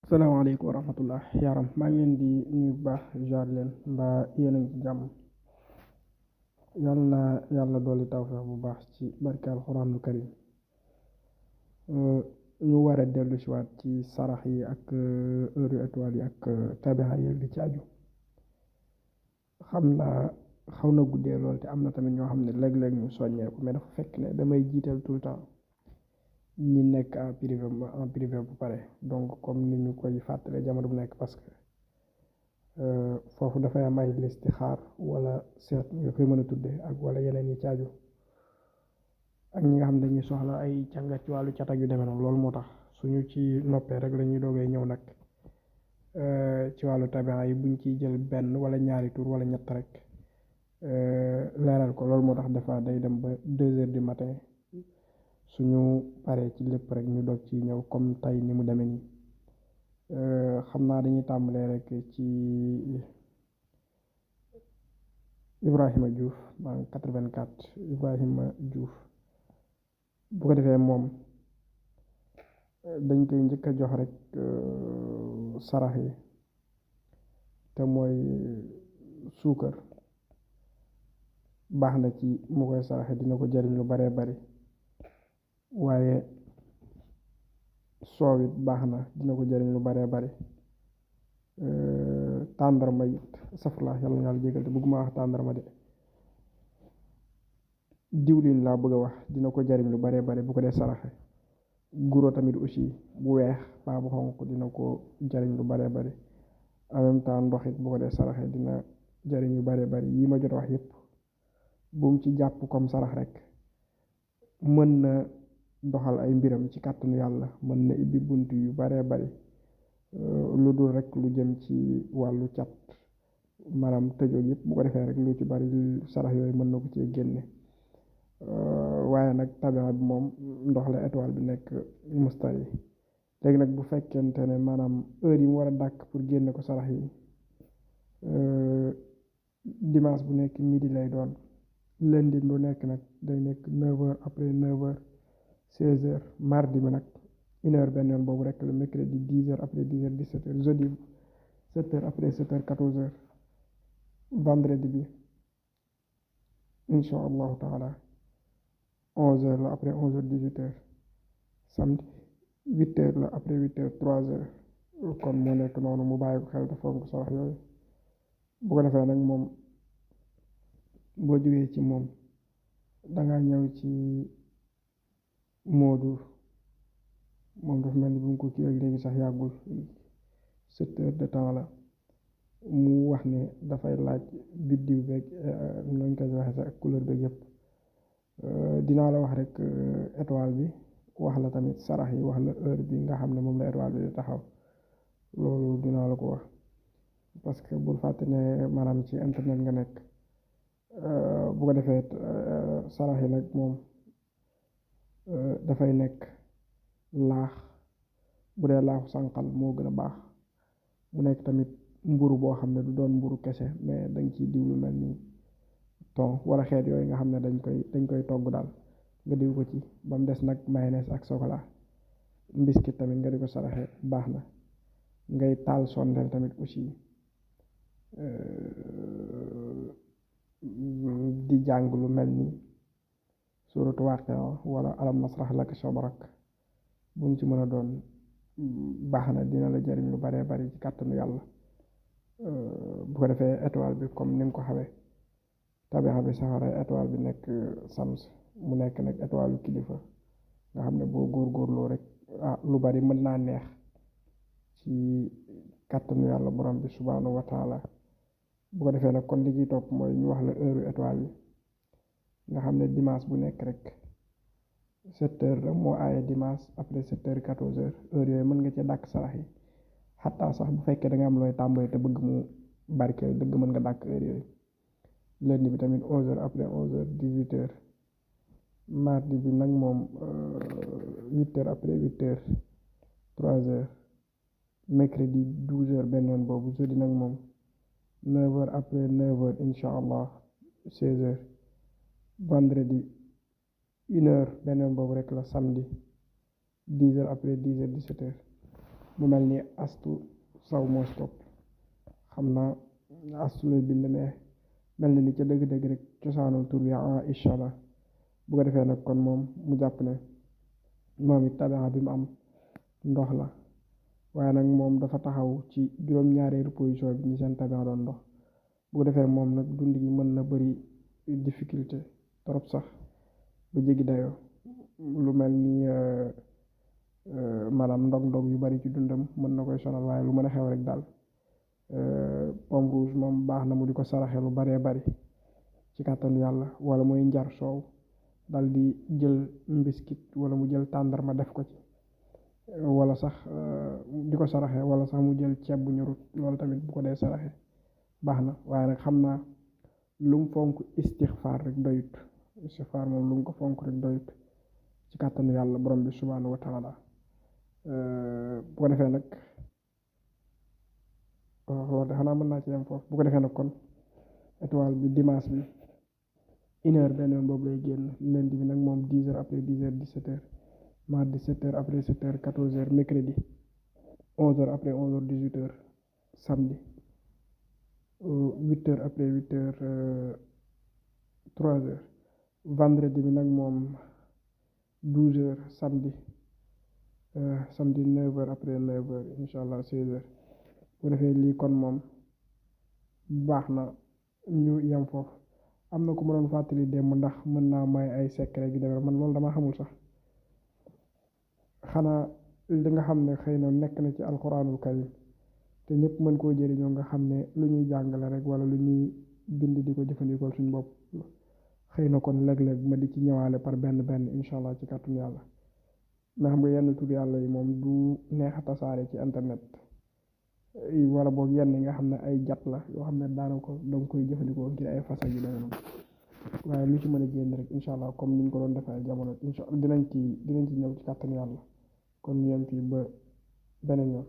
salaamaaleykum wa rahmatullah yaaram maa ngi leen di nuyu bu baax jaar leen mbaa yéen a ngi ci jàmm. yàlla na yàlla dolli tawfeex bu baax ci barke alxuraanul karim. ñu war a dellu si waat ci sarax yi ak heure étoile yi ak tabixa yi li ci aju. xam naa xaw na guddee lool te am na tamit ñoo xam ne léeg-léeg ñu soññeeku mais dafa fekk ne damay jiital tout le temps ñi nekk en privé bu pare donc comme ni ñu koy fàttale jamono bu nekk parce que foofu dafay am ay listixaar wala seet nga koy mën a tuddee ak wala yeneen yi caaju ak ñi nga xam ne dañuy soxla ay càngat ci wàllu cat ak yu demee noonu loolu moo tax suñu ci noppee rek la ñuy doogee ñëw nag ci wàllu tabixa yi buñ ciy jël benn wala ñaari tur wala ñett rek leeral ko loolu moo tax des fois day dem ba 2 heures du matin suñu paree ci lépp rek ñu doog ci ñëw comme tey ni mu demee nii. xam naa dañuy tàmbalee rek ci Ibrahima Diouf maa 84 Ibrahima Diouf bu ko defee moom dañ koy njëkk a jox rek sarax yi te mooy suukar baax na ci mu koy saraxe dina ko jariñ lu baree bari waaye soow it baax na dina ko jariñ lu baree bari. tàndarma it safla yàlla na yàlla jégal te bëgguma wax tàndarma de diwlin laa bëgg a wax dina ko jariñ lu baree bari bu ko dee saraxe. guro tamit aussi bu weex baa bu xonq dina ko jariñ lu baree bari en même temps ndox it bu ko dee saraxe dina jariñ lu baree bari yi ma jot a wax yépp bu mu ci jàpp comme sarax rek mën na doxal ay mbiram ci kàttanu yàlla mën na ibbi bunt yu baree bari lu dul rek lu jëm ci wàllu cat maanaam tëjoog yëpp bu ko defee rek lu ci bari sarax yooyu mën na ko cee génne. waaye nag tabixa bi moom ndox la étoile bi nekk mustari léegi nag bu fekkente ne maanaam heure yi mu war a dàkk pour génne ko sarax yi dimanche bu nekk midi lay doon. lundi bu nekk nag day nekk 9 heures après 9 heures 16 heures mardi bi nag 1 heure benn yoon boobu rek le mercredi 10 heures après 10 heures 17 heures jeudi 7 heures après 7 heures 14 heures vendredi bi incha allahu taala 11 heures la après 11 heures 18 heures samedi 8 heures la après 8 heures 3 heures kon moo nekk noonu mu bàyyi ko xel te fonk sarax yooyu bu ko defee nag moom boo jógee ci moom dangaa ñëw ci Moodu moom dafa mel ni bu mu ko kii ak léegi sax yàggul 7 heures de temps la mu wax ne dafay laaj biddiw beeg noñ koy waxee sax ak couleur beeg yëpp dinaa la wax rek étoile bi wax la tamit sarax yi wax la heure bi nga xam ne moom la étoile bi di taxaw loolu dinaa la ko wax parce que bul fàtte ne maanaam ci internet nga nekk. bu ko defee sarax yi nag moom dafay nekk laax bu dee laaxu sànqal moo gën a baax mu nekk tamit mburu boo xam ne du doon mburu kese mais dañ ciy diw lu mel ni ton wala xeet yooyu nga xam ne dañ koy togg daal nga diw ko ci ba mu des nag mayonnaise ak chocolat mbiskit tamit nga di ko saraxe baax na ngay taal sondeel tamit aussi di jàng lu mel ni suuratu Waaqia wala alam nasrah laka sadrak bu mu ci mën a doon baax na dina la jariñ lu baree bari ci kàttanu yàlla. bu ko defee étoile bi comme ni nga ko xamee tabixa bi safara étoile bi nekk sams mu nekk nag étoile lu kilifa nga xam ne boo góorgóorloo rek lu bari mën naa neex ci kàttanu yàlla borom bi subhaanahu wa taala. bu ko defee nag kon li ciy topp mooy ñu wax la heure étoile yi nga xam ne dimanche bu nekk rek 7 heures la moo aaye dimanche après 7 heures 14 heures heure yooyu mën nga cee dàkk sarax yi xataa sax bu fekkee da nga am looy tàmbali te bëgg mu barkeel dëgg mën nga dàkk heure yooyu. lundi bi tamit 11 heures après 11 heures 18 heures mardi bi nag moom 8 heures après 8 heures 3 heures mercredi 12 heures benn yoon boobu jeudi nag moom 9 heures après 9 heures incha allah 16 heures vendredi 1 heure benn yoon boobu rek la samedi 10 heures après 10 heures 17 heures mu mel ni astu saw moo si topp. xam naa astu lay bind mais mel na ni ca dëgg-dëgg rek cosaanul tur bi Aïcha la. bu ko defee nag kon moom mu jàpp ne moom it tabixa bi mu am ndox la, waaye nag moom dafa taxaw ci juróom-ñaareelu position bi ñi seen tabixa doon ndox. bu ko defee moom nag dund gi mën na bëri difficulté trop sax ba jéggi dayoo, lu mel ni maanaam ndog-ndog yu bari ci dundam mën na koy sonal, waaye lu mën a xew rek daal pomme rouge moom baax na mu di ko saraxe lu baree bari ci kàttanu yàlla, wala muy njar soow dal di jël mbiskit wala mu jël tàndarma def ko ci, wala sax di ko saraxe, wala sax mu jël ceeb bu ñorut loolu tamit bu ko dee saraxe baax na. waaye nag xam naa lu mu fonk istixfaar rek doyut. istixfaar moom lu mu ko fonk rek doyut ci kàttanu yàlla borom bi subhaanahu wa taala. bu ko defee nag loolu de xanaa mën naa ci yem foofu. bu ko defee nag kon étoile bi dimanche bi 1 heure benn yoon boobu lay génn, lundi bi nag moom 10 heures après 10 heures 17 heures, mardi 7 heures après 7 heures 14 heures, mercredi 11 heures après 11 heures 18 heures, samedi 8 heures après 8 heures 3 heures, vendredi bi nag moom 12 heures, samedi 9 heures après 9 heures incha allah 16 heures. bu ko defee lii kon moom baax na ñu yem foofu. am na ku ma doon fàttali démb ndax mën naa may ay secret gi demee man loolu dama xamul sax, xanaa li nga xam ne xëy na nekk na ci alxuraanul karim te ñëpp mën koo jëriñoo, nga xam ne lu ñuy jàngale rek wala lu ñuy bind di ko jëfandikoo suñu bopp, xëy na kon léeg-léeg ma di ci ñëwaale par benn benn incha allah ci kàttanu yàlla. mais xam nga yenn tur yàlla yi moom du neex a tasaare ci internet, wala boog yenn yi nga xam ne ay jat la yoo xam ne daanaka danga koy jëfandikoo ngir ay fasa yu demee noonu, waaye lu ci mën a génn rek incha allah comme niñ ko doon defee ay jamono incha allah dinañ ci ñëw ci kàttanu yàlla. kon ñu yem fii ba beneen yoon.